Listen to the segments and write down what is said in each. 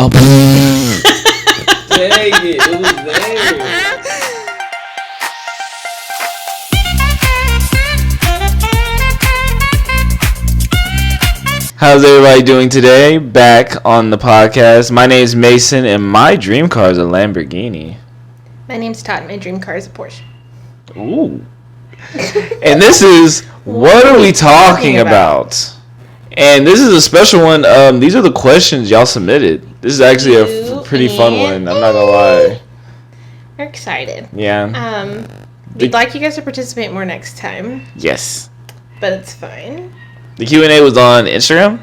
Oh, dang it was there. How's everybody doing today? Back on the podcast. My name is Mason, and my dream car is a Lamborghini. My name's Todd. My dream car is a Porsche. Ooh. And this is What Are We Talking About? And this is a special one. These are the questions y'all submitted. This is actually a pretty fun one. I'm not gonna lie. We're excited. Yeah. We'd like you guys to participate more next time. Yes. But it's fine. The Q&A was on Instagram?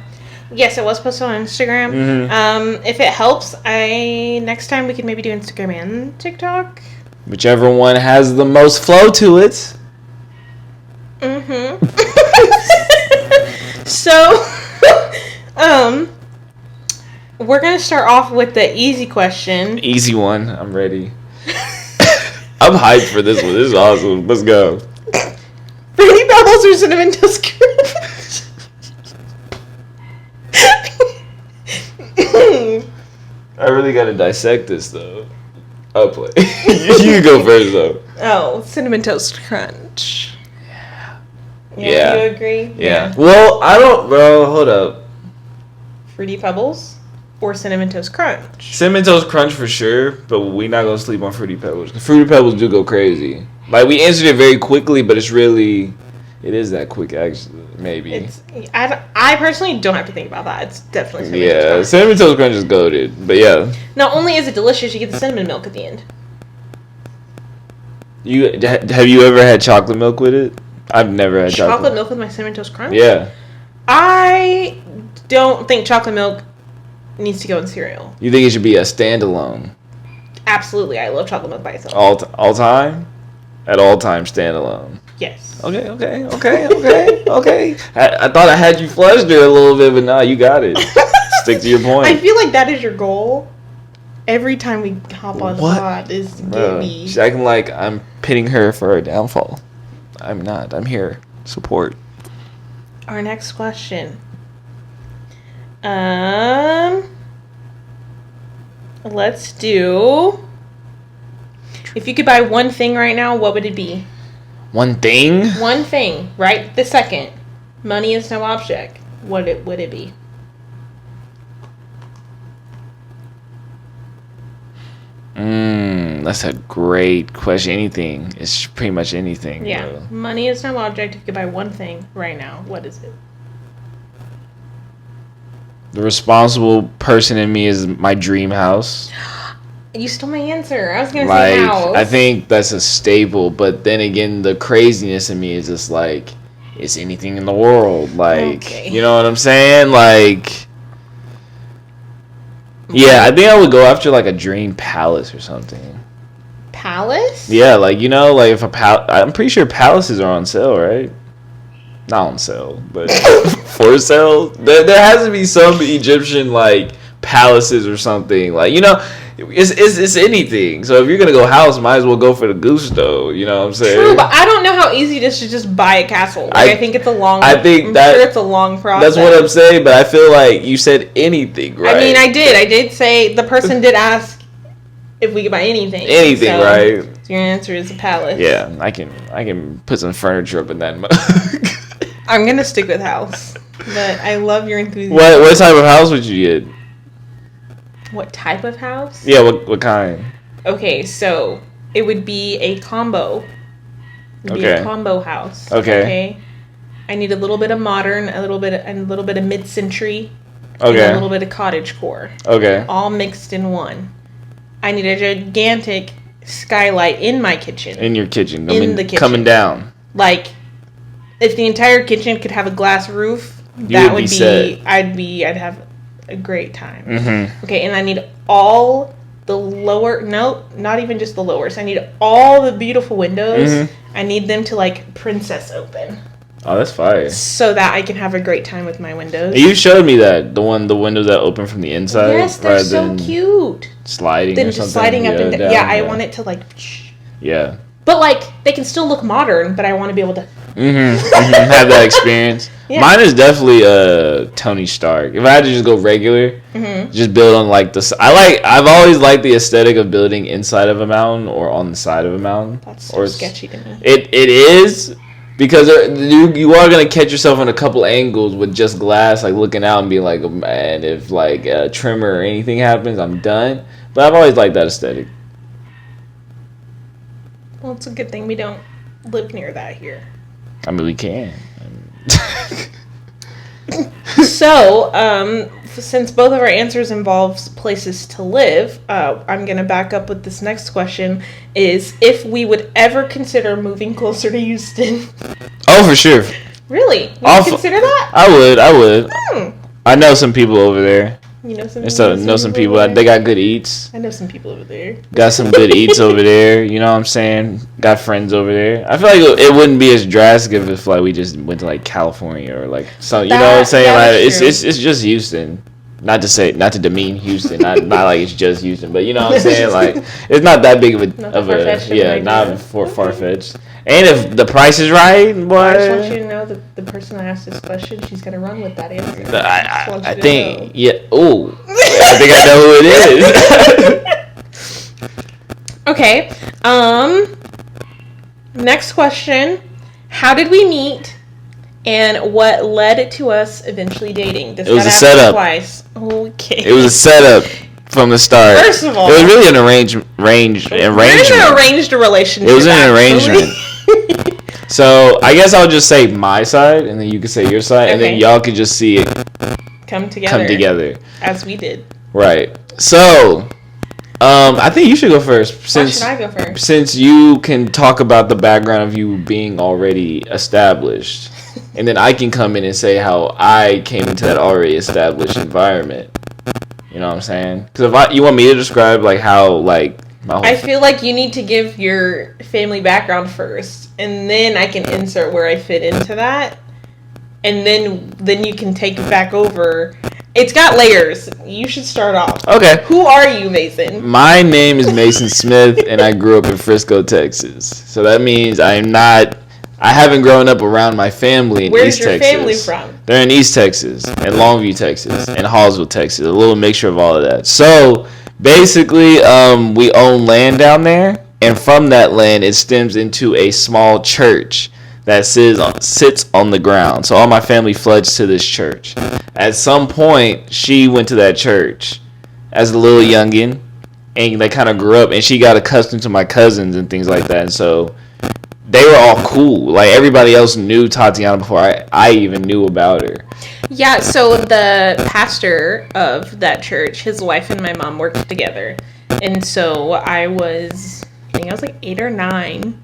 Yes, it was posted on Instagram. Mm-hmm. If it helps, next time we could maybe do Instagram and TikTok. Whichever one has the most flow to it. Mm-hmm. So, we're going to start off with the easy question. Easy one. I'm ready. I'm hyped for this one. This is awesome. Let's go. Fruity Pebbles or Cinnamon Toast Crunch? I really got to dissect this, though. I'll play. You can go first, though. Oh, Cinnamon Toast Crunch. Yeah. You agree? Yeah. Well, I don't, bro. Hold up. Fruity Pebbles or Cinnamon Toast Crunch? Cinnamon Toast Crunch for sure, but we not gonna sleep on Fruity Pebbles. Fruity Pebbles do go crazy. Like, we answered it very quickly, but it is that quick, actually. Maybe. I personally don't have to think about that. It's definitely Cinnamon Toast Crunch. Cinnamon Toast Crunch is goated, but yeah. Not only is it delicious, you get the cinnamon milk at the end. Have you ever had chocolate milk with it? I've never had chocolate milk with my Cinnamon Toast Crunch? Yeah. I don't think chocolate milk needs to go in cereal. You think it should be a standalone? Absolutely. I love chocolate milk by itself. All time? At all time, standalone. Yes. Okay. I thought I had you flushed there a little bit, but nah, you got it. Stick to your point. I feel like that is your goal. Every time we hop on the pod is to get me. She's acting like I'm pitting her for her downfall. I'm not. I'm here. Support. Our next question. Let's do. If you could buy one thing right now, what would it be? One thing? One thing, right this second. Money is no object. What would it be? That's a great question. Anything. It's pretty much anything. Yeah. Bro. Money is no object. If you could buy one thing right now, what is it? The responsible person in me is my dream house. You stole my answer. I was going to say house. I think that's a staple, but then again, the craziness in me is just like, it's anything in the world. Like, okay. You know what I'm saying? Like, yeah, I think I would go after like a dream palace or something. Palace? Yeah, like, you know, like if I'm pretty sure palaces are on sale, right? Not on sale, but for sale. There has to be some Egyptian like palaces or something. Like, you know, it's anything. So if you're gonna go house, might as well go for the gusto. You know what I'm saying? True, but I don't know how easy it is to just buy a castle. Like, I think it's a long. I'm sure it's a long process. That's what I'm saying, but I feel like you said anything, right? I mean, I did say the person did ask if we could buy anything. Anything, so, right? So your answer is a palace. Yeah, I can put some furniture up in that mug. I'm gonna stick with house, but I love your enthusiasm. What type of house would you get? What type of house? Yeah, what kind? Okay, so it would be a combo. It would be a combo house. Okay. I need a little bit of modern, a little bit of mid-century, and a little bit of cottagecore. Okay. All mixed in one. I need a gigantic skylight in my kitchen. In your kitchen. In the kitchen. Coming down. Like, if the entire kitchen could have a glass roof, that would be I'd have a great time. Mm-hmm. Okay, and I need all the lower, not even just the lowers. I need all the beautiful windows. Mm-hmm. I need them to like princess open. Oh, that's fire. So that I can have a great time with my windows. You showed me that. The windows that open from the inside. Yes, they're so cute. Sliding or something. Sliding up and down. Yeah, I want it to like... Yeah. But like, they can still look modern, but I want to be able to Have that experience. Yeah. Mine is definitely Tony Stark. If I had to just go regular, just build on like I've always liked the aesthetic of building inside of a mountain or on the side of a mountain. That's so sketchy to me. It is. Because you are going to catch yourself on a couple angles with just glass, like looking out and being like, oh, man, if like a tremor or anything happens, I'm done. But I've always liked that aesthetic. Well, it's a good thing we don't live near that here. I mean, we can. So, since both of our answers involves places to live, I'm going to back up with this next question, is if we would ever consider moving closer to Houston. Oh, for sure. Really? Would you consider that? I would. I know some people over there. You know some people. They got good eats. I know some people over there. Got some good eats over there. You know what I'm saying? Got friends over there. I feel like it wouldn't be as drastic if like we just went to like California or like some. You know what I'm saying? Like it's just Houston. Not to demean Houston. not like it's just Houston, but you know what I'm saying? Like it's not that big not far fetched. And if the price is right, boy. I just want you to know that the person that asked this question, she's gonna run with that answer. I think, yeah. Oh, I think I know who it is. Okay. Next question: how did we meet, and what led to us eventually dating? It was a setup. Twice. Okay. It was a setup. From the start. First of all, it was really an arrangement. It was an arranged relationship. It was an arrangement. So I guess I'll just say my side, and then you can say your side, and then y'all can just see it come together as we did. Right. So, I think you should go first. Why should I go first? Since you can talk about the background of you being already established, and then I can come in and say how I came into that already established environment. You know what I'm saying? Because if you want me to describe like how like my whole I feel like you need to give your family background first, and then I can insert where I fit into that, and then you can take it back over. It's got layers. You should start off. Okay. Who are you, Mason? My name is Mason Smith, and I grew up in Frisco, Texas. So that means I haven't grown up around my family in East Texas. Where's your family from? They're in East Texas, and Longview, Texas, and Hallsville, Texas. A little mixture of all of that. So basically, we own land down there, and from that land, it stems into a small church that sits on the ground. So all my family floods to this church. At some point, she went to that church as a little youngin', and they kind of grew up, and she got accustomed to my cousins and things like that. And so they were all cool. Like, everybody else knew Tatiana before I even knew about her. Yeah, so the pastor of that church, his wife and my mom worked together. And so I think I was like 8 or 9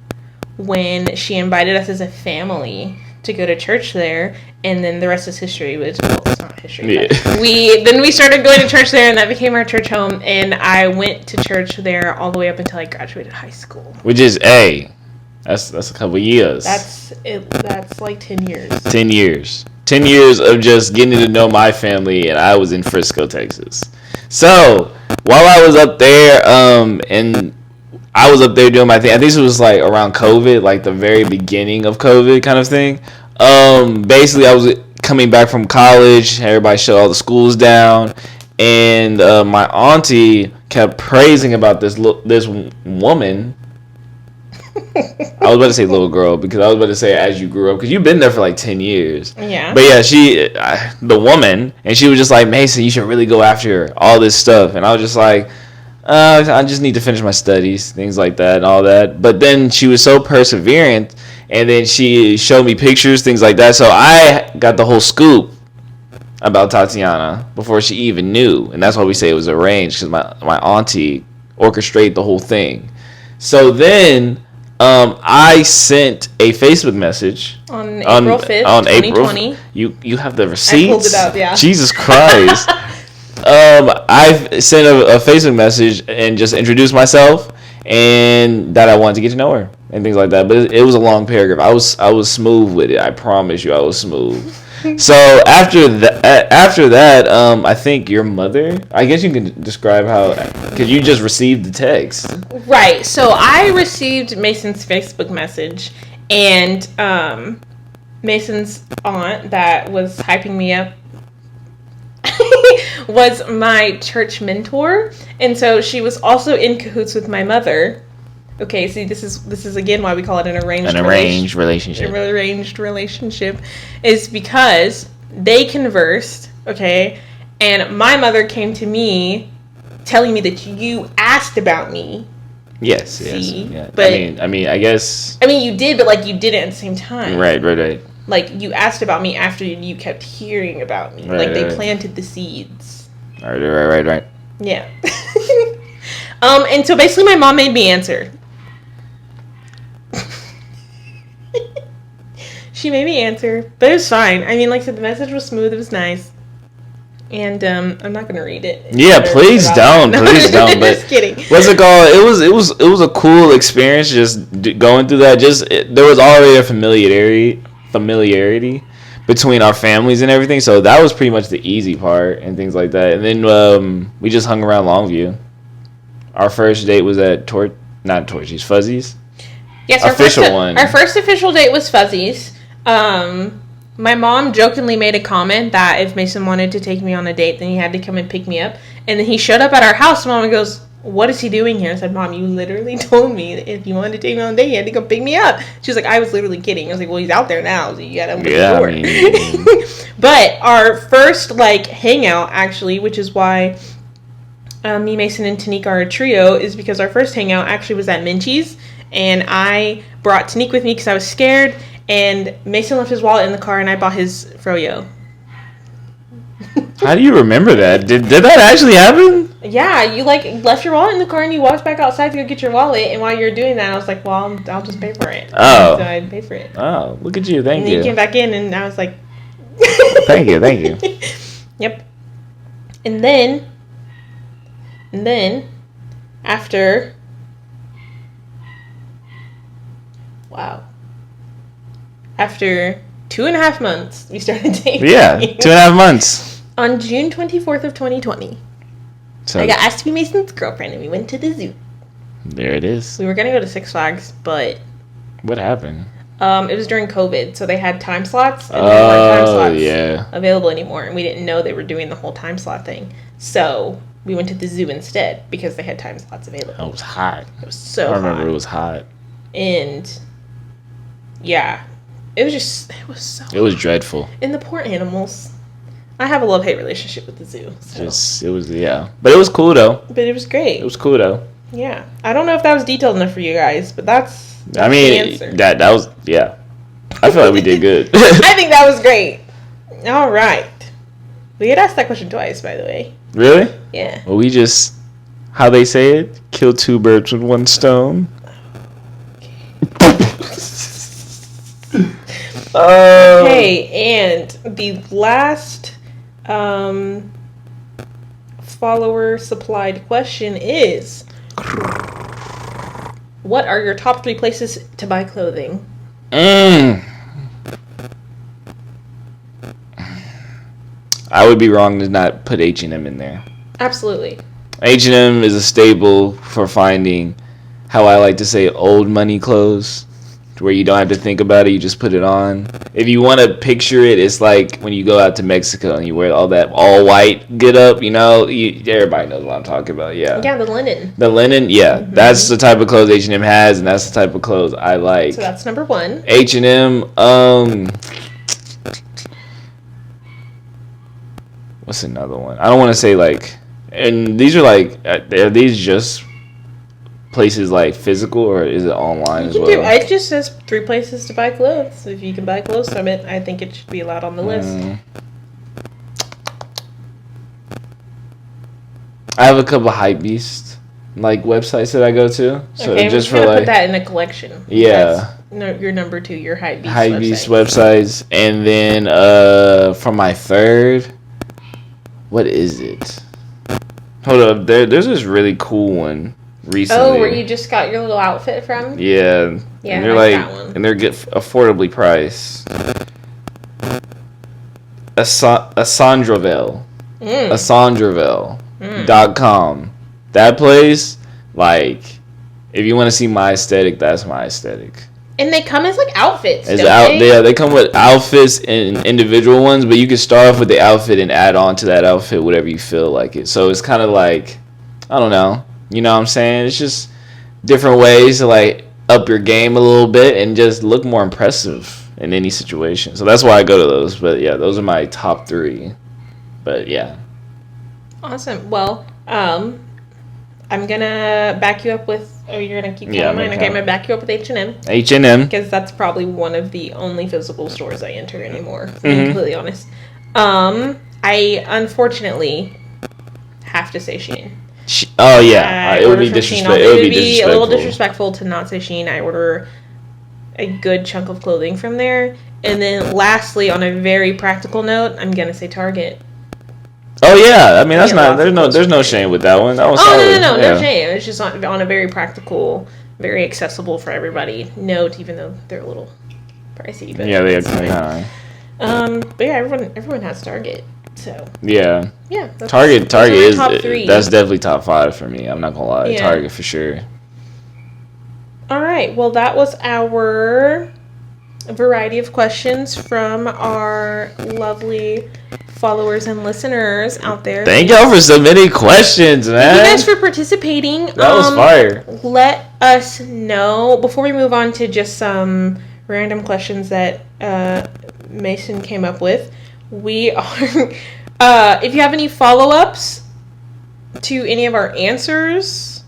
when she invited us as a family to go to church there. And then the rest is history. It's not history. Yeah. We started going to church there, and that became our church home. And I went to church there all the way up until I graduated high school. Which is That's a couple years. That's like 10 years. 10 years. 10 years of just getting to know my family, and I was in Frisco, Texas. So, while I was up there, and I was up there doing my thing, I think it was like around COVID, like the very beginning of COVID kind of thing. Basically, I was coming back from college, everybody shut all the schools down, and my auntie kept praising about this woman. I was about to say little girl because I was about to say as you grew up because you've been there for like 10 years. Yeah. But yeah, the woman, and she was just like, Mason, you should really go after all this stuff. And I was just like, I just need to finish my studies, things like that and all that. But then she was so perseverant, and then she showed me pictures, things like that. So I got the whole scoop about Tatiana before she even knew. And that's why we say it was arranged, because my auntie orchestrated the whole thing. So then I sent a Facebook message on April 5th, 2020. You have the receipts? I pulled it up, yeah. Jesus Christ. I sent a Facebook message and just introduced myself and that I wanted to get to know her and things like that. But it was a long paragraph. I was smooth with it. I promise you, I was smooth. So after that, I think your mother, I guess you can describe how, because you just received the text. Right. So I received Mason's Facebook message, And Mason's aunt that was hyping me up was my church mentor, and so she was also in cahoots with my mother. Okay, see, this is again why we call it an arranged relationship. An arranged relationship is because they conversed, okay, and my mother came to me telling me that you asked about me. Yes. Yeah. But I mean, I guess. I mean, you did, but like you didn't at the same time. Right. Like you asked about me after you kept hearing about me. Right, like they planted the seeds. Right. Yeah. And so basically, my mom made me answer. She made me answer, but it was fine. I mean, like I said, the message was smooth. It was nice. And I'm not gonna read it. Yeah, please don't. Please don't. But just kidding. What's it called? It was a cool experience. Just going through that. There was already a familiarity between our families and everything. So that was pretty much the easy part and things like that. And then we just hung around Longview. Our first date was at Fuzzies. Yes, our first official date was Fuzzies. My mom jokingly made a comment that if Mason wanted to take me on a date, then he had to come and pick me up. And then he showed up at our house. Mom goes, "What is he doing here?" I said, "Mom, you literally told me if you wanted to take me on a date, you had to come pick me up." She was like, "I was literally kidding." I was like, "Well, he's out there now, so you gotta open the door." I mean. But our first hangout, actually, which is why me, Mason, and Tanique are a trio, is because our first hangout actually was at Minchie's, and I brought Tanique with me because I was scared. And Mason left his wallet in the car, and I bought his froyo. How do you remember that? Did that actually happen? Yeah, you left your wallet in the car, and you walked back outside to go get your wallet. And while you were doing that, I was like, "Well, I'll just pay for it." Oh, so I'd pay for it. Oh, look at you! Thank you. And then you came back in, and I was like, "Thank you." Yep. And then after, wow. After 2.5 months, we started dating. Yeah, 2.5 months. On June 24th of 2020. So I got asked to be Mason's girlfriend, and we went to the zoo. There it is. We were going to go to Six Flags, but... What happened? It was during COVID, so they had time slots, and there weren't time slots available anymore, and we didn't know they were doing the whole time slot thing. So we went to the zoo instead, because they had time slots available. It was hot. It was so hot. I remember it was hot. And, yeah... It was dreadful. And the poor animals. I have a love-hate relationship with the zoo. So. But it was cool, though. But it was great. It was cool, though. Yeah. I don't know if that was detailed enough for you guys, but that's the answer. That was, yeah. I feel like we did good. I think that was great. All right. We get asked that question twice, by the way. Really? Yeah. Well, we just, how they say it, kill 2 birds with 1 stone. Okay, and the last follower supplied question is, what are your top 3 places to buy clothing? I would be wrong to not put H&M in there. Absolutely. H&M is a staple for finding, how I like to say, old money clothes. Where you don't have to think about it, you just put it on. If you want to picture it, it's like when you go out to Mexico and you wear all that all white get up, everybody knows what I'm talking about, yeah. Yeah, the linen. The linen, yeah. Mm-hmm. That's the type of clothes H&M has, and that's the type of clothes I like. So that's number 1. H&M, what's another one? I don't want to say and these are are these just places physical, or is it online as well? It just says 3 places to buy clothes. If you can buy clothes from it, I think it should be allowed on the list. I have a couple of Hypebeast websites that I go to. So okay, just for put that in a collection. Yeah. That's your number 2, your Hypebeast websites. And then for my third, what is it? Hold up, there's this really cool one. Recently. Oh, where you just got your little outfit from? Yeah. Yeah, and they're that one. And they're affordably priced. Asandraville. Asandraville.com. That place, if you want to see my aesthetic, that's my aesthetic. And they come as like outfits. Yeah, they come with outfits and individual ones, but you can start off with the outfit and add on to that outfit whatever you feel like it. So it's kind of like, I don't know, you know what I'm saying? It's just different ways to like up your game a little bit and just look more impressive in any situation. So that's why I go to those. But yeah, those are my top 3. But yeah. Awesome. Well, I'm gonna back you up with. Oh, you're gonna keep counting mine. Okay, I'm gonna back you up with H&M. H&M, because that's probably one of the only physical stores I enter anymore. To be completely honest. I unfortunately have to say Shein. Oh yeah, it would be disrespectful. It would be a little disrespectful to not say Shein. I order a good chunk of clothing from there, and then lastly, on a very practical note, I'm gonna say Target. Oh yeah, I mean that's not. There's no shame with that one. That was no shame. It's just on a very practical, very accessible for everybody note, even though they're a little pricey. But yeah, they are kind of. But yeah, everyone has Target. So yeah. Target is top 3. That's definitely top 5 for me. I'm not gonna lie, Target for sure. All right, well that was our variety of questions from our lovely followers and listeners out there. Thank y'all for submitting questions, man. Thank you guys for participating. That was fire. Let us know before we move on to just some random questions that Mason came up with. We are, if you have any follow-ups to any of our answers,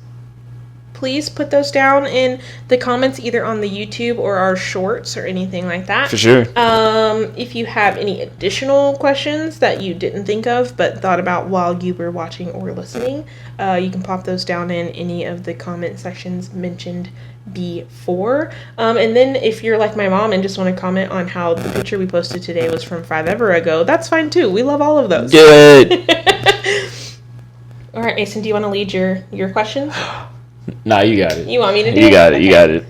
please put those down in the comments either on the YouTube or our shorts or anything like that. For sure. If you have any additional questions that you didn't think of but thought about while you were watching or listening, you can pop those down in any of the comment sections mentioned before. And then if you're like my mom and just want to comment on how the picture we posted today was from 5 ever ago, that's fine too. We love all of those. Good. All right, Mason, do you want to lead your questions? Nah, you got it. You want me to do it? You got it. Okay. You got it.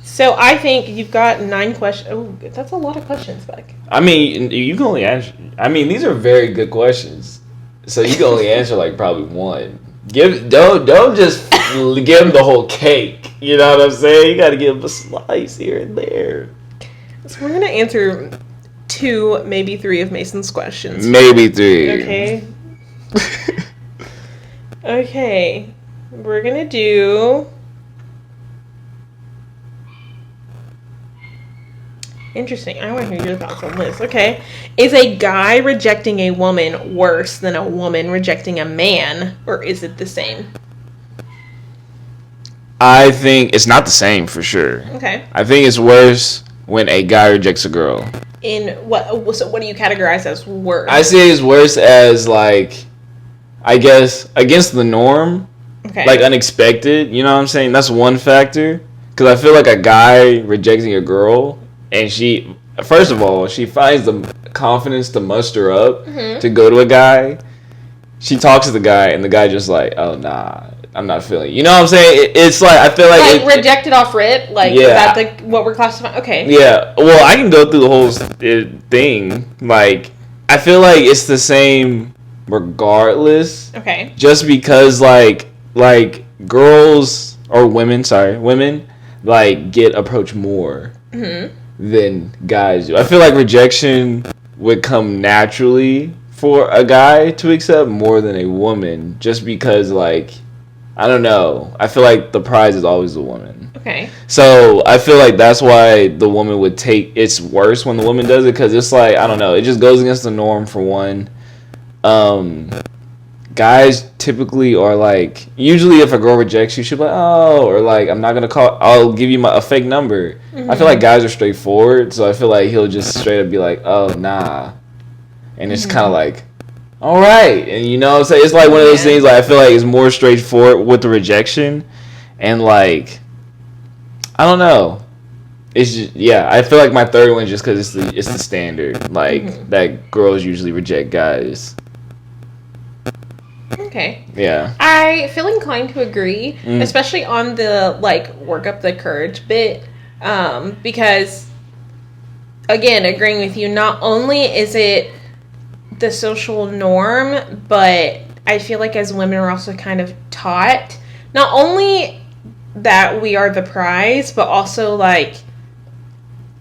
So I think you've got 9 questions. Oh, that's a lot of questions, Beck. I mean, you can only answer. I mean, these are very good questions. So you can only answer like probably one. Don't just give them the whole cake. You know what I'm saying? You got to give them a slice here and there. So we're gonna answer 2, maybe 3 of Mason's questions. Maybe 3. Okay. Okay. We're gonna do. Interesting. I want to hear your thoughts on this. Okay. Is a guy rejecting a woman worse than a woman rejecting a man, or is it the same? I think it's not the same for sure. Okay. I think it's worse when a guy rejects a girl. In what? So what do you categorize as worse? I say it's worse as like, I guess against the norm. Okay. Like unexpected. You know what I'm saying? That's one factor. Because I feel like a guy rejecting a girl, and she, first of all, she finds the confidence to muster up to go to a guy. She talks to the guy, and the guy just like, oh nah, I'm not feeling it. You know what I'm saying? It's like I feel like rejected off rip. Like is that what we're classifying? Okay. Yeah. Well, I can go through the whole thing. Like I feel like it's the same regardless. Okay. Just because like girls or women, like get approached more than guys do. I feel like rejection would come naturally for a guy to accept more than a woman, just because like I don't know. I feel like the prize is always the woman. Okay. So I feel like that's why the woman would take. It's worse when the woman does it because it's like I don't know. It just goes against the norm for one. Guys typically are like, usually if a girl rejects you, she'll be like, oh, or like, I'm not going to call, I'll give you a fake number. I feel like guys are straightforward, so I feel like he'll just straight up be like, oh, nah. And it's kind of like, all right. And you know what I'm saying? It's like one of those things, like, I feel like it's more straightforward with the rejection. And like, I don't know. It's just, yeah, I feel like my third one just because it's the standard. Like, that girls usually reject guys. Okay. Yeah. I feel inclined to agree, especially on the like work up the courage bit, because again, agreeing with you, not only is it the social norm, but I feel like as women we're also kind of taught not only that we are the prize, but also like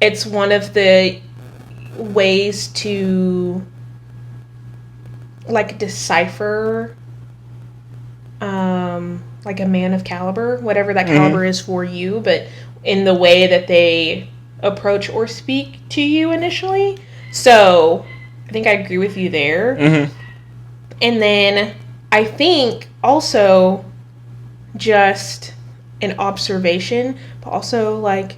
it's one of the ways to like decipher like a man of caliber, whatever that caliber is for you, but in the way that they approach or speak to you initially. So I think I agree with you there. And then I think also just an observation, but also like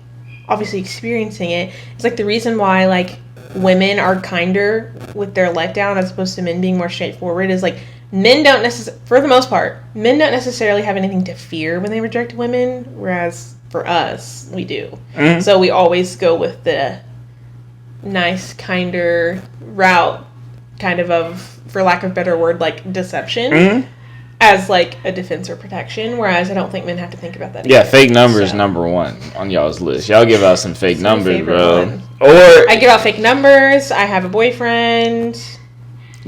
obviously experiencing it. It's like the reason why like women are kinder with their letdown as opposed to men being more straightforward is like men don't necessarily, for the most part, men don't necessarily have anything to fear when they reject women, whereas for us, we do. So we always go with the nice, kinder route, kind of, for lack of a better word, like deception, as like a defense or protection, whereas I don't think men have to think about that. Yeah, fake numbers number one on y'all's list. Y'all give out some fake numbers, bro. One. Or I give out fake numbers. I have a boyfriend.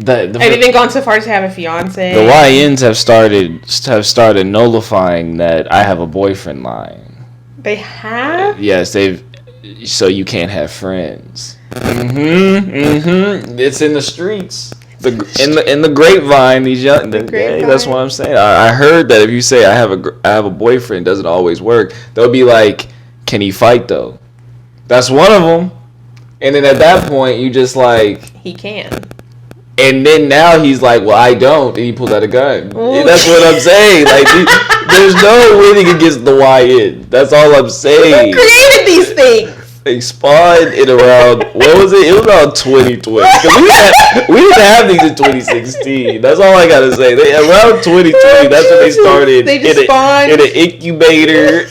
I've even gone so far as to have a fiance. The YNs have started nullifying that I have a boyfriend line. They have? Yes, they've. So you can't have friends. It's in the streets. In the grapevine, these young. Grapevine. That's what I'm saying. I heard that if you say I have a boyfriend, it doesn't always work. They'll be like, can he fight though? That's one of them. And then at that point, you just like he can. And then now he's like, well, I don't. And he pulls out a gun. That's what I'm saying. Like, there's no winning against the YN. That's all I'm saying. Who created these things? They spawned in around, what was it? It was around 2020. Because we didn't have these in 2016. That's all I got to say. Around 2020, that's when they started. They just spawned. In an incubator.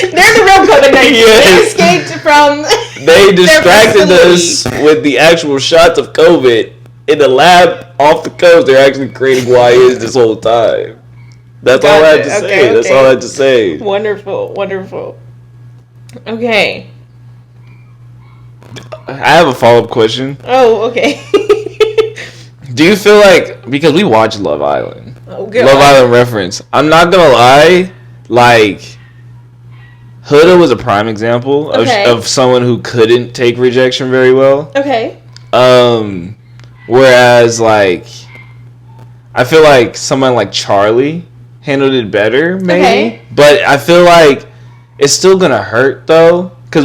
They're the real COVID-19. Yes. They escaped from... They distracted us with the actual shots of COVID in the lab off the coast. They're actually creating YNs this whole time. That's all I have to say. Okay. That's all I have to say. Wonderful. Okay. I have a follow-up question. Oh, okay. Do you feel like, because we watch Love Island. Love Island reference. I'm not going to lie, like... Huda was a prime example of someone who couldn't take rejection very well. Okay. Whereas, like, I feel like someone like Charlie handled it better, maybe. Okay. But I feel like it's still gonna hurt though, because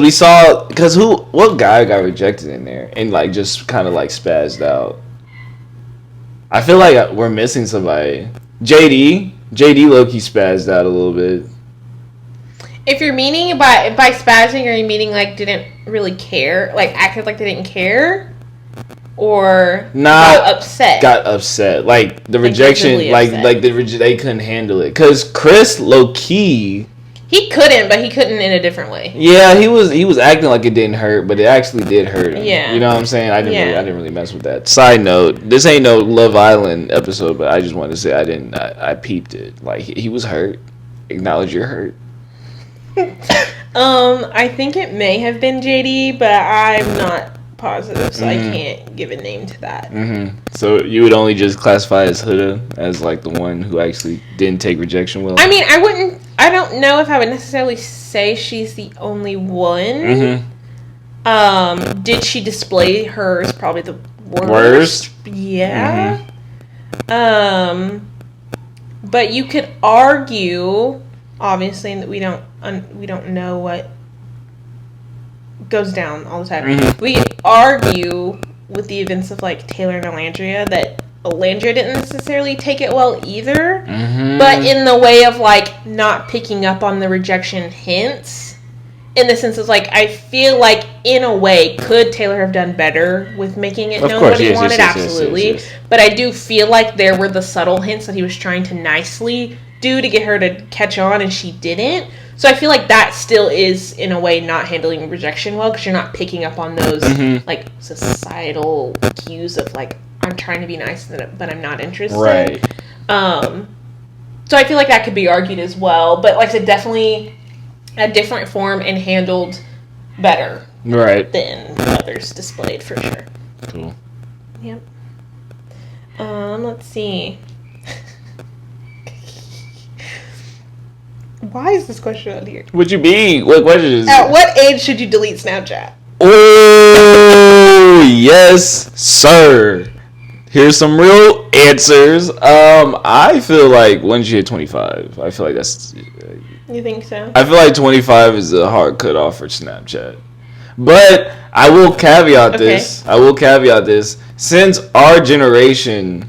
what guy got rejected in there and like just kind of like spazzed out? I feel like we're missing somebody. JD low-key spazzed out a little bit. If you're meaning by spazzing, are you meaning like didn't really care, like acted like they didn't care, or got upset? Like the rejection, they couldn't handle it. Cause Chris low key, he couldn't, but he couldn't in a different way. Yeah, he was acting like it didn't hurt, but it actually did hurt him. Yeah, you know what I'm saying? I didn't really mess with that. Side note: this ain't no Love Island episode, but I just wanted to say I peeped it. Like he was hurt. Acknowledge you're hurt. I think it may have been JD, but I'm not positive, so I can't give a name to that. So you would only just classify as Huda as like the one who actually didn't take rejection well? I mean, I don't know if I would necessarily say she's the only one. Did she display hers probably the worst? Yeah. But you could argue, obviously, that we don't know what goes down all the time. We argue with the events of like Taylor and Alandria that Alandria didn't necessarily take it well either, but in the way of like not picking up on the rejection hints, in the sense of like I feel like in a way could Taylor have done better with making it known what he wanted? Absolutely. Yes. But I do feel like there were the subtle hints that he was trying to nicely do to get her to catch on, and she didn't. So I feel like that still is, in a way, not handling rejection well, because you're not picking up on those, like, societal cues of, like, I'm trying to be nice, but I'm not interested. Right. So I feel like that could be argued as well. But, like I said, definitely a different form and handled better. Right. Than others displayed, for sure. Cool. Yep. Let's see. Why is this question on here? What you be? What question is At what age should you delete Snapchat? Oh, yes, sir. Here's some real answers. I feel like once you hit 25, I feel like that's... You think so? I feel like 25 is a hard cutoff for Snapchat. But I will caveat this. I will caveat this. Since our generation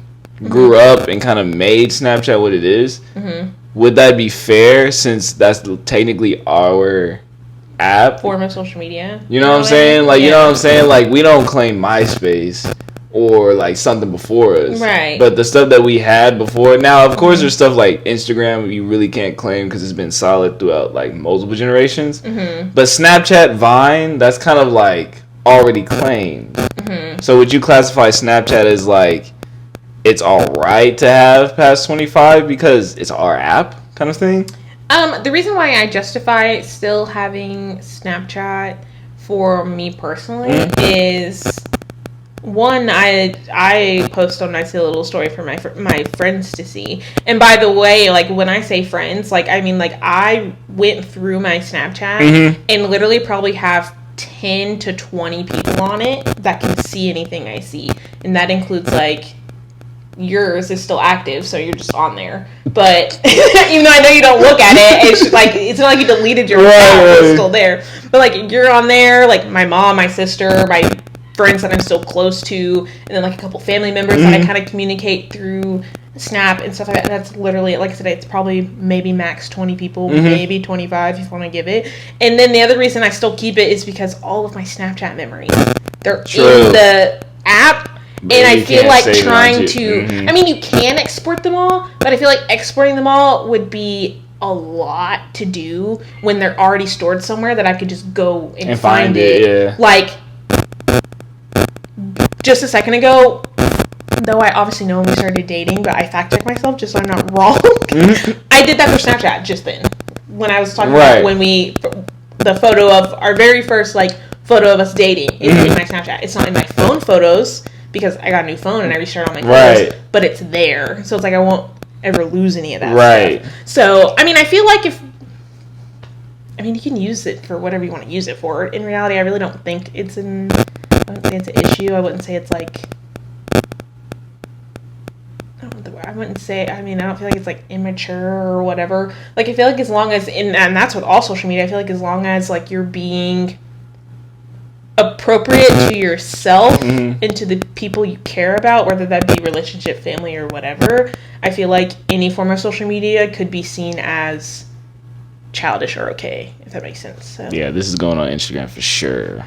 grew up and kind of made Snapchat what it is, would that be fair since that's technically our app? Form of social media. You know what I'm saying? Like, you know what I'm saying? Like, we don't claim MySpace or like something before us. Right. But the stuff that we had before, now, of course, there's stuff like Instagram you really can't claim because it's been solid throughout like multiple generations. But Snapchat, Vine, that's kind of like already claimed. So would you classify Snapchat as like it's all right to have past 25 because it's our app kind of thing? The reason why I justify still having Snapchat for me personally is, one, I post a nice little story for my friends to see. And by the way, like when I say friends, like I mean like I went through my Snapchat and literally probably have 10 to 20 people on it that can see anything I see, and that includes like yours is still active, so you're just on there. But even though I know you don't look at it, it's like it's not like you deleted your account; it's still there. But like you're on there, like my mom, my sister, my friends that I'm still close to, and then like a couple family members that I kind of communicate through Snap and stuff like that. That's literally, like I said, it's probably maybe max 20 people, maybe 25 if you want to give it. And then the other reason I still keep it is because all of my Snapchat memories, they're in the app. But and I feel like trying to, I mean, you can export them all, but I feel like exporting them all would be a lot to do when they're already stored somewhere that I could just go and find it. Yeah. Like, just a second ago, though I obviously know when we started dating, but I fact-checked myself just so I'm not wrong. I did that for Snapchat just then. When I was talking about when the photo of our very first, like, photo of us dating is in my Snapchat. It's not in my phone photos, because I got a new phone and I restarted all my photos, but it's there. So it's like I won't ever lose any of that stuff. So, I mean, I feel like you can use it for whatever you want to use it for. In reality, I really don't think it's an issue. I wouldn't say it's like, I don't feel like it's like immature or whatever. Like, I feel like as long as, and that's with all social media, I feel like as long as like you're being appropriate to yourself and to the people you care about, whether that be relationship, family, or whatever, I feel like any form of social media could be seen as childish or okay, if that makes sense. So. Yeah, this is going on Instagram for sure.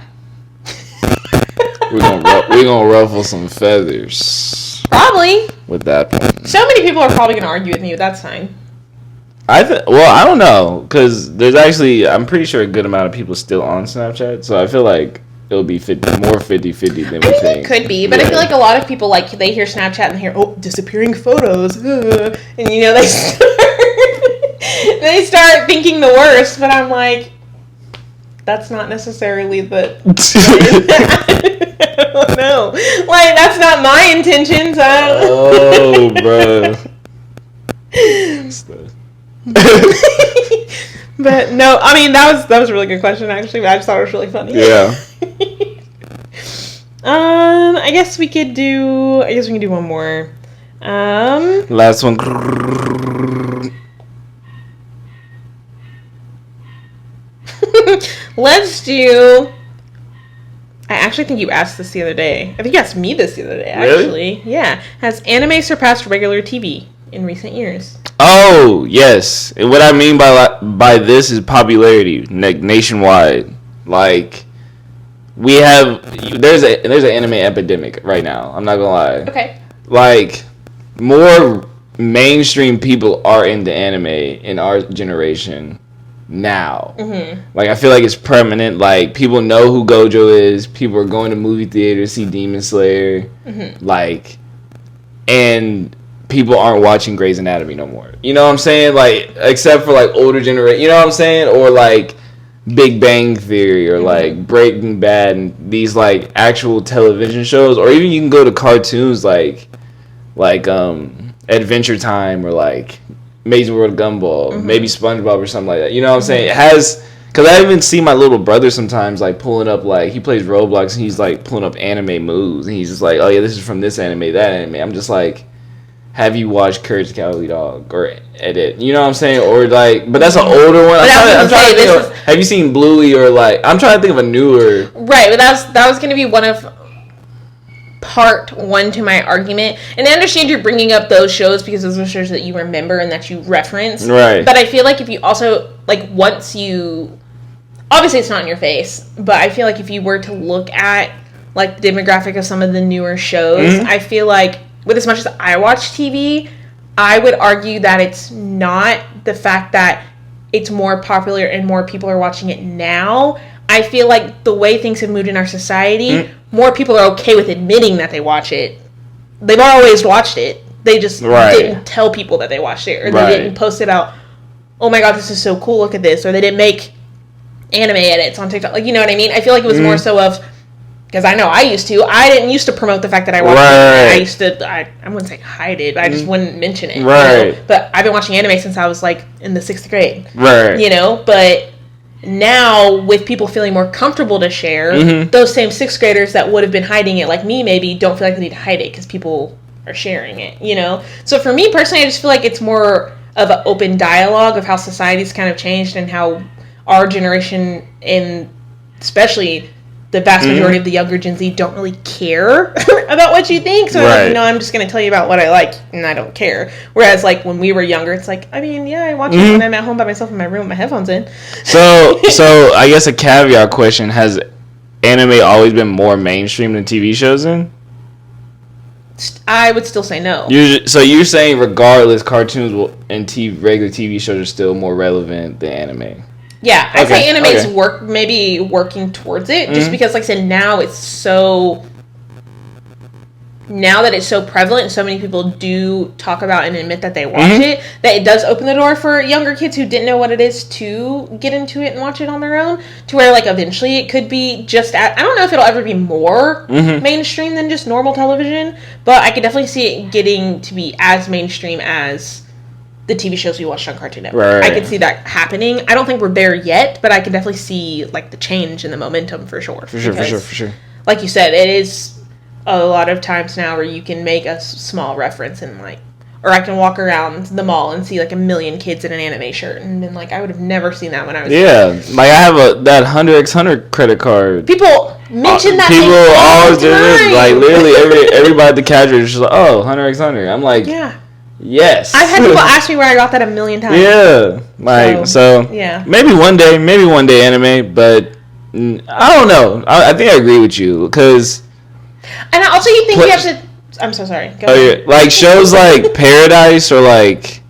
we're gonna ruffle some feathers. Probably. With that point. So many people are probably gonna argue with me, but that's fine. I don't know, because there's actually, I'm pretty sure a good amount of people still on Snapchat, so I feel like it'll be 50-50 than we think. It could be, but I feel like a lot of people, like, they hear Snapchat and hear, oh, disappearing photos, and, you know, they start thinking the worst, but I'm like, that's not necessarily the... I don't know. Like, that's not my intentions. Oh, bro. But no, I mean that was a really good question actually. I just thought it was really funny. Yeah. I guess we can do one more. Last one. Let's do. I actually think you asked this the other day. I think you asked me this the other day. Actually, really? Yeah. Has anime surpassed regular TV in recent years? Oh, yes. And what I mean by this is popularity nationwide. Like, there's an anime epidemic right now. I'm not gonna lie. Okay. Like, more mainstream people are into anime in our generation now. Like, I feel like it's permanent. Like, people know who Gojo is. People are going to movie theaters to see Demon Slayer. Like, and people aren't watching Grey's Anatomy no more. You know what I'm saying? Like, except for, like, older generation. You know what I'm saying? Or, like, Big Bang Theory or, like, Breaking Bad and these, like, actual television shows. Or even you can go to cartoons like Adventure Time or, like, Amazing World of Gumball, maybe SpongeBob or something like that. You know what I'm saying? It has, because I even see my little brother sometimes like pulling up, like he plays Roblox and he's like pulling up anime moves and he's just like, oh yeah, this is from this anime, that anime. I'm just like, have you watched Courage the Cowardly Dog or Edit? You know what I'm saying? Or like, but that's an older one. I'm trying to think of, have you seen Bluey or like, I'm trying to think of a newer. Right, but that was going to be one of part one to my argument. And I understand you're bringing up those shows because those are shows that you remember and that you reference. Right. But I feel like if you also, like, once you, obviously it's not in your face, but I feel like if you were to look at, like, the demographic of some of the newer shows, I feel like, with as much as I watch TV, I would argue that it's not the fact that it's more popular and more people are watching it now. I feel like the way things have moved in our society, more people are okay with admitting that they watch it. They've always watched it. They just didn't tell people that they watched it. Or they didn't post about, oh my god, this is so cool, look at this. Or they didn't make anime edits on TikTok. Like, you know what I mean? I feel like it was more so of, because I know I used to. I didn't used to promote the fact that I watched it. I used to, I wouldn't say hide it, but I just wouldn't mention it. Right. You know? But I've been watching anime since I was like in the 6th grade. Right. You know, but now with people feeling more comfortable to share, those same 6th graders that would have been hiding it, like me maybe, don't feel like they need to hide it because people are sharing it, you know? So for me personally, I just feel like it's more of an open dialogue of how society's kind of changed and how our generation, and especially the vast majority of the younger Gen Z, don't really care about what you think. So, like, you know, I'm just going to tell you about what I like, and I don't care. Whereas, like, when we were younger, it's like, I mean, yeah, I watch it when I'm at home by myself in my room with my headphones in. So I guess a caveat question, has anime always been more mainstream than TV shows then? I would still say no. So you're saying regardless, cartoons and regular TV shows are still more relevant than anime? Yeah, I'd say anime's maybe working towards it, just because, like I said, now that it's so prevalent, so many people do talk about and admit that they watch it, that it does open the door for younger kids who didn't know what it is to get into it and watch it on their own, to where, like, eventually it could be just I don't know if it'll ever be more mainstream than just normal television, but I could definitely see it getting to be as mainstream as the TV shows we watched on Cartoon Network. I could see that happening. I don't think we're there yet, but I could definitely see, like, the change in the momentum for sure. For sure. Like you said, it is a lot of times now where you can make a small reference and, like, or I can walk around the mall and see, like, 1 million kids in an anime shirt and then, like, I would have never seen that when I was like, I have that 100x100 credit card. People mention that people always do this. Like, literally everybody at the counter is just like, oh, 100x100. I'm like, yes. I've had people ask me where I got that 1 million times. Yeah. Like, so maybe one day anime, but I don't know. I think I agree with you, because... And also, you think you have to... I'm so sorry. Go ahead. Yeah. Like, shows like Paradise or like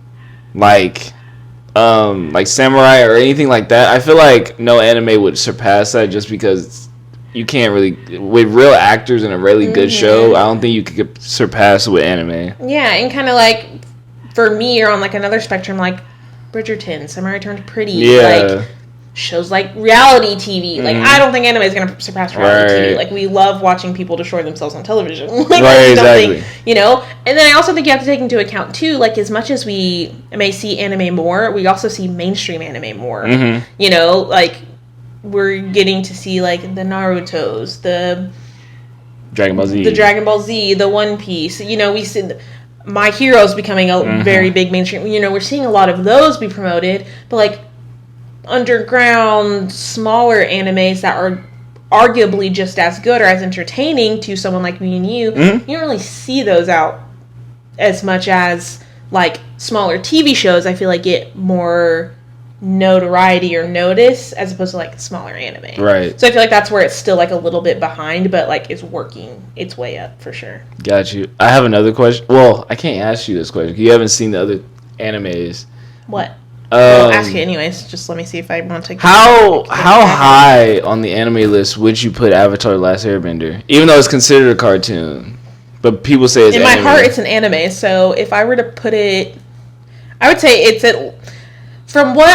Samurai or anything like that, I feel like no anime would surpass that, just because you can't really, with real actors in a really good show, I don't think you could surpass it with anime. Yeah, and kind of like, for me, you're on like another spectrum, like Bridgerton, Samurai Turned Pretty, like shows like reality TV. Like, I don't think anime is going to surpass reality TV. Like, we love watching people destroy themselves on television. Like, exactly. You know? And then I also think you have to take into account, too, like, as much as we may see anime more, we also see mainstream anime more. You know? Like, we're getting to see, like, the Narutos, the Dragon Ball Z, the One Piece. You know, we see My Hero's becoming a very big mainstream. You know, we're seeing a lot of those be promoted, but, like, underground, smaller animes that are arguably just as good or as entertaining to someone like me and you, you don't really see those out as much as, like, smaller TV shows, I feel like, get more notoriety or notice as opposed to, like, smaller anime. Right. So I feel like that's where it's still, like, a little bit behind, but, like, it's working its way up for sure. Got you. I have another question. Well, I can't ask you this question. You haven't seen the other animes. What? I'll ask you anyways. Just let me see if I want to. How high on the anime list would you put Avatar: The Last Airbender? Even though it's considered a cartoon, but people say it's in anime. my heart it's an anime. So if I were to put it, I would say it's from what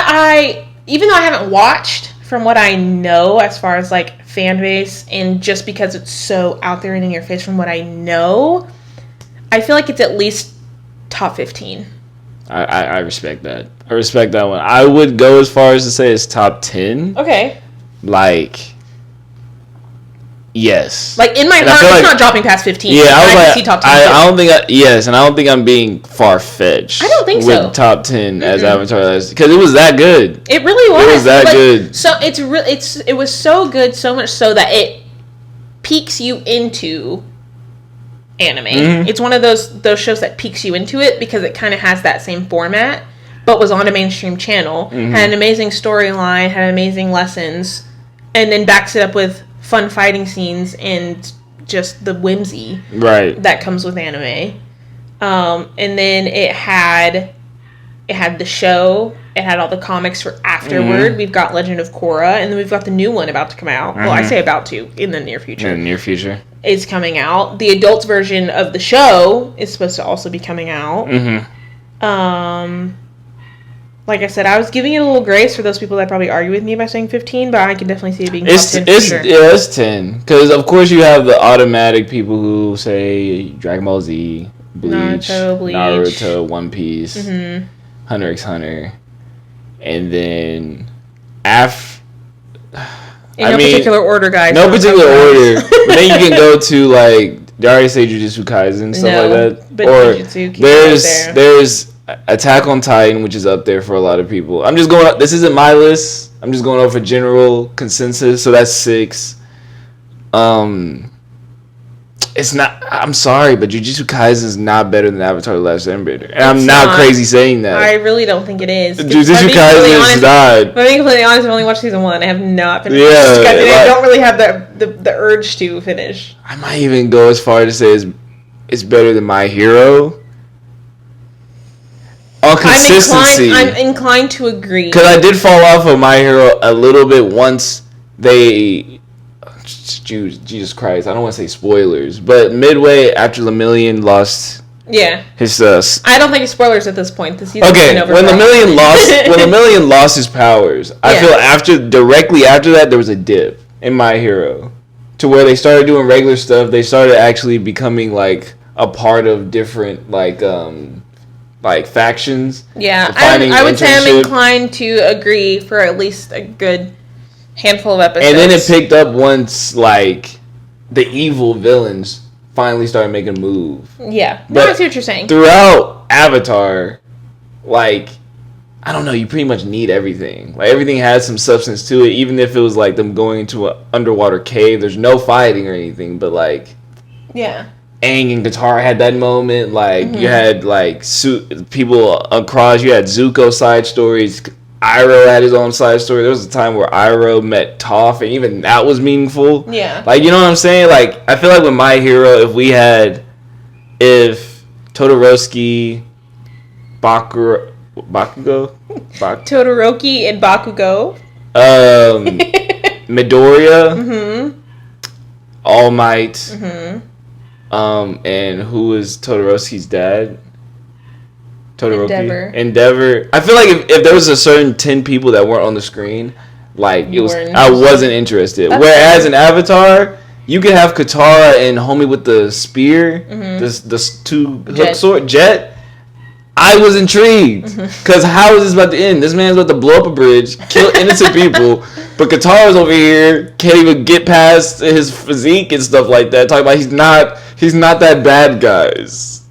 even though I haven't watched, from what I know as far as like fan base, and just because it's so out there and in your face, from what I know, I feel like it's at least top 15. I respect that. I respect that one. I would go as far as to say it's top 10. Okay. Like, yes. Like, in my heart, it's not dropping past 15. Yeah, I was like, see top 10. I don't think, yes, and I don't think I'm being far-fetched. I don't think so. With top 10 as Avatar Last, because it was that good. It really was. It was that good. So it was so good, so much so that it piques you into anime. Mm-hmm. It's one of those shows that piques you into it because it kind of has that same format, but was on a mainstream channel, had an amazing storyline, had amazing lessons, and then backs it up with fun fighting scenes and just the whimsy that comes with anime. And then it had the show. It had all the comics for afterward. Mm-hmm. We've got Legend of Korra, and then we've got the new one about to come out. Mm-hmm. Well, I say about to, in the near future. In the near future. Is coming out. The adult version of the show is supposed to also be coming out. Mm-hmm. Like I said, I was giving it a little grace for those people that probably argue with me by saying 15, but I can definitely see it being top 10 for sure. Yeah, it's 10. Because, of course, you have the automatic people who say Dragon Ball Z, Bleach, Naruto, One Piece, Hunter x Hunter. And then in no particular order, guys. No particular order. But then you can go to, like, did I already say Jujutsu Kaisen, stuff like that? But or there's Attack on Titan, which is up there for a lot of people. I'm just going, this isn't my list. I'm just going off a general consensus. So that's 6. It's not, I'm sorry, but Jujutsu Kaisen is not better than Avatar The Last Airbender. And I'm not crazy saying that. I really don't think it is. Jujutsu Kaisen is not. But being completely honest, I've only watched season 1. I have not finished Jujutsu Kaisen. I don't really have the urge to finish. I might even go as far to say it's better than My Hero. On consistency. I'm inclined to agree. Because I did fall off of My Hero a little bit once they... Jesus Christ, I don't want to say spoilers, but midway after Lemillion lost his... I don't think it's spoilers at this point. The season's been over when Lemillion lost his powers, I feel directly after that, there was a dip in My Hero. To where they started doing regular stuff, they started actually becoming, like, a part of different, like factions. Yeah, I would say I'm inclined to agree for at least a good handful of episodes. And then it picked up once, like, the evil villains finally started making a move. Yeah, but I see what you're saying. Throughout Avatar, like, I don't know, you pretty much need everything. Like, everything has some substance to it, even if it was, like, them going into an underwater cave. There's no fighting or anything, but, like... Yeah. Aang and Katara had that moment. Like, you had, like, people across. You had Zuko side stories. Iroh had his own side story. There was a time where Iroh met Toph, and even that was meaningful. Yeah. Like, you know what I'm saying? Like, I feel like with My Hero, if Todoroki, Bakugo? Todoroki and Bakugo. Midoriya. All Might. And who is Todoroki's dad? Todoroki. Endeavor. I feel like if there was a certain 10 people that weren't on the screen, like I wasn't interested. Whereas in Avatar, you could have Katara and homie with the spear, the two hook sword, Jet. I was intrigued because how is this about to end? This man's about to blow up a bridge, kill innocent people, but Katara's over here can't even get past his physique and stuff like that. Talking about he's not that bad, guys.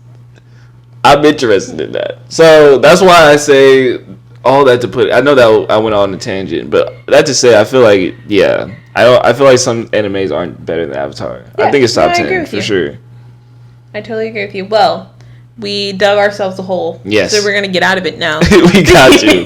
I'm interested in that, so that's why I say all that to put. I know that I went on a tangent, but that to say, I feel like I feel like some animes aren't better than Avatar. Yeah, I think it's top 10 for sure. I totally agree with you. Well. We dug ourselves a hole. Yes. So we're going to get out of it now. We got to.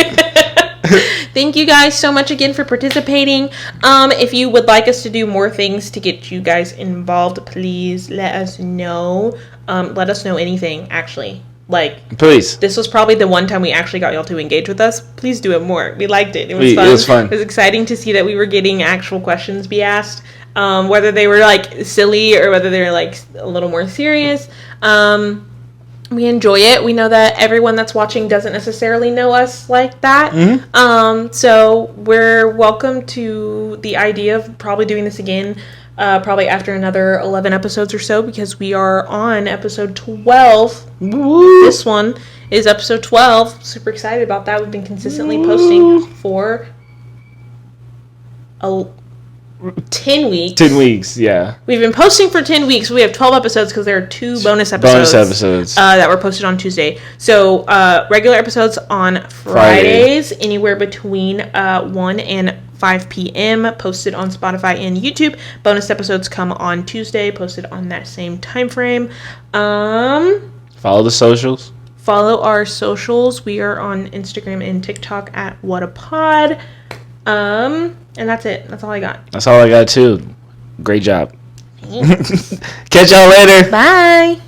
Thank you guys so much again for participating. If you would like us to do more things to get you guys involved, please let us know. Let us know anything, actually. Like, please. This was probably the one time we actually got y'all to engage with us. Please do it more. We liked it. It was fun. It was fun. It was exciting to see that we were getting actual questions be asked. Whether they were, like, silly or whether they were, like, a little more serious. We enjoy it. We know that everyone that's watching doesn't necessarily know us like that. So we're welcome to the idea of probably doing this again. probably after another 11 episodes or so, because we are on episode 12. Woo. This one is episode 12. Super excited about that. We've been consistently posting for 10 weeks. 10 weeks, yeah. We've been posting for 10 weeks. We have 12 episodes because there are 2 bonus episodes. That were posted on Tuesday. So, regular episodes on Fridays, anywhere between 1 and 5 p.m., posted on Spotify and YouTube. Bonus episodes come on Tuesday, posted on that same time frame. Follow the socials. Follow our socials. We are on Instagram and TikTok at WhatAPod. And that's it. That's all I got. That's all I got, too. Great job. Catch y'all later. Bye.